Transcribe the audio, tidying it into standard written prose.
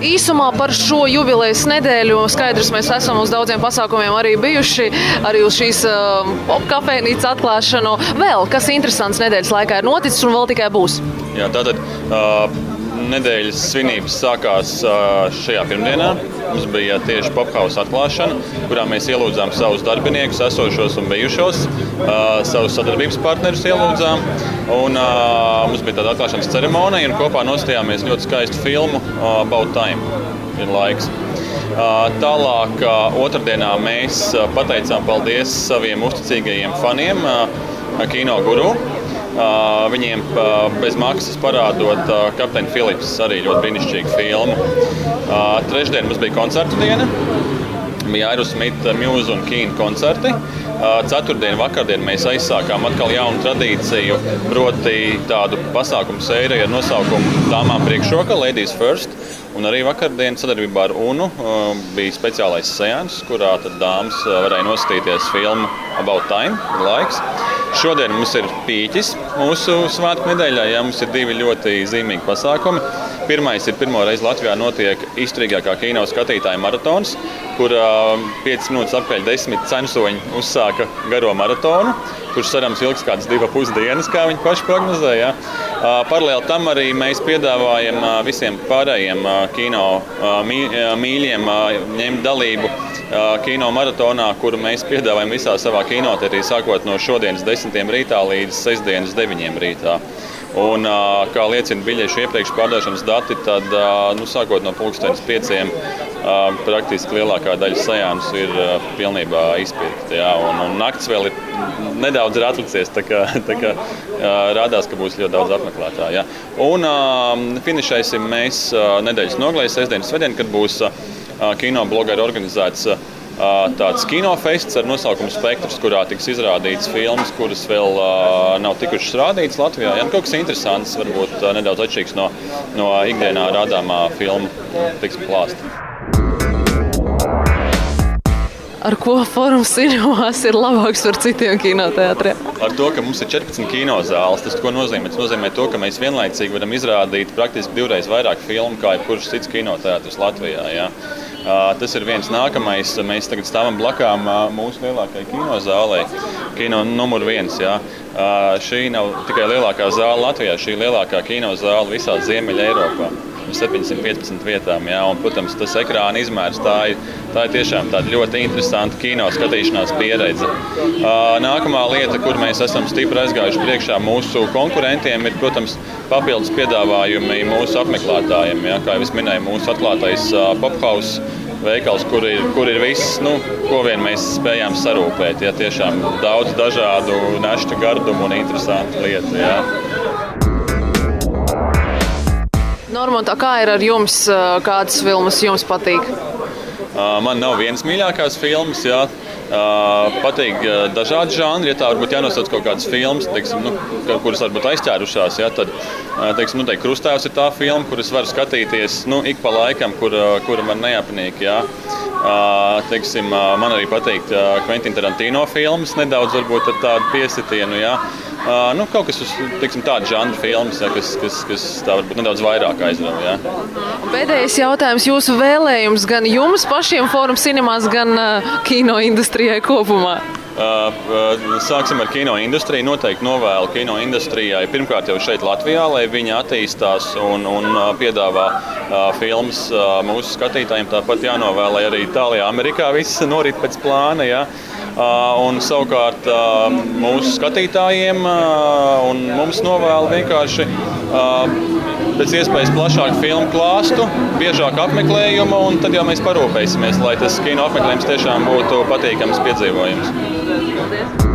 Īsumā par šo jubilejas nedēļu skaidrs, mēs esam uz daudziem pasākumiem arī bijuši, arī uz šīs popkafejnīcas atklāšanu. Vēl, kas interesants nedēļas laikā ir noticis un vēl tikai būs? Jā, tātad nedēļas svinības sākās šajā pirmdienā. Mums bija tieši Pophouse atklāšana, kurā mēs ielūdzām savus darbiniekus, esošos un bijušos, savus sadarbības partnerus ielūdzām. Un mums bija tāda atklāšanas ceremonija, un kopā nostājāmies ļoti skaistu filmu About Time. Ir laiks. Tālāk otrdienā mēs pateicām paldies saviem uzticīgajiem faniem Kino Guru. Viņiem bez maksas parādot Kapteini Philips, arī ļoti brīnišķīgu filmu. Trešdien mums bija koncertu diena. Bija Aerosmith, Muse un Keen koncerti. Ceturtdien, vakardien mēs aizsākām atkal jaunu tradīciju, proti tādu pasākumu sēriju ar nosaukumu Dāmām priekšroka, Ladies First. Un arī vakardien sadarbībā ar UNU bija speciālais seans, kurā tad dāmas varēja noskatīties filmu About Time, laiks. Šodien mums ir pīķis mūsu svētku nedēļā, mums ir divi ļoti zīmīgi pasākumi. Pirmais ir pirmo reizi Latvijā notiek izturīgākā kino skatītāja maratons, kur 5 minūtes apkaļ 10 censoņi uzsāka garo maratonu, kurš cerams ilgs kādas 2,5 dienas, kā viņi paši prognozēja. Paralēli tam arī mēs piedāvājam visiem pārējiem kino mīļiem ņemt dalību kino maratonā, kuru mēs piedāvājam visā savā kinoteātrī, sākot no šodienas 10 rītā līdz sestdienas 9 rītā. Un, kā liecina biļešu iepriekš pārdošanas dati, tad sākot no 5:00 praktiski lielākā daļa seansu ir pilnībā izpirkta. Un nakts vēl ir nedaudz atlicies, tā kā rādās, ka būs ļoti daudz apmeklētāju. Un finišēsim mēs nedēļas nogalē, sestdien, svētdien, kad būs kino blogeri organizēts tāds kinofests ar nosaukumu Spektrs, kurā tiks izrādīts filmas, kuras vēl nav tikušas rādītas Latvijā. Kaut kas interesants, varbūt nedaudz atšķirīgs no ikdienā rādāmā filmu plāsta. Ar ko Fórums Cinemās ir labāks par citiem kinoteātriem? Ar to, ka mums ir 14 kinozāles. Tas ko nozīmē? Tas nozīmē to, ka mēs vienlaicīgi varam izrādīt praktiski 2 vairāk filmu, kā jebkurš cits kinoteātris Latvijā. Tas ir viens nākamais. Mēs tagad stāvam blakām mūsu lielākajai kinozālei, kino numur 1. Šī nav tikai lielākā zāle Latvijā, šī ir lielākā kinozāle visā Ziemeļa Eiropā. 715 vietām, un, protams, tas ekrāna izmērs, tā ir tiešām tāda ļoti interesanta kino skatīšanās pieredze. Nākamā lieta, kur mēs esam stipri aizgājuši priekšā mūsu konkurentiem, ir, protams, papildus piedāvājumi mūsu apmeklētājiem. Kā jau es minēju, mūsu atklātais Pophouse veikals, kur ir viss, ko vien mēs spējām sarūpēt. Tiešām daudz dažādu nešķu gardumu un interesantu lietu. Normāli, kā ir ar jums? Kādas filmas jums patīk? Man nav vienas mīļākās filmas. Patīk dažādi žanri. Ja tā varbūt jānosauc kaut kādas filmas, kuras varbūt aizķērušās, tad Krustāvs ir tā filma, kuras var skatīties ik pa laikam, kura man neapnīk. Man arī patīk Quentin Tarantino filmas, nedaudz varbūt ar tādu piesitienu. Kaut kas uz tādu žanru filmas, kas tā varbūt nedaudz vairāk aizrauja. Pēdējais jautājums. Jūsu vēlējums gan jums pašiem Fórums Cinemās, gan kino industrijai kopumā? Sāksim ar kino industriju. Noteikti novēlu kino industrijai pirmkārt jau šeit Latvijā, lai viņi attīstās un piedāvā filmas mūsu skatītājiem. Tāpat jānovēl, lai arī Itālijā, Amerikā viss norit pēc plāna. Un savukārt mūsu skatītājiem un mums novēlu vienkārši pēc iespējas plašāku filmu klāstu, biežāku apmeklējumu, un tad jau mēs parūpēsimies, lai tas kino apmeklējums tiešām būtu patīkams piedzīvojums. Paldies!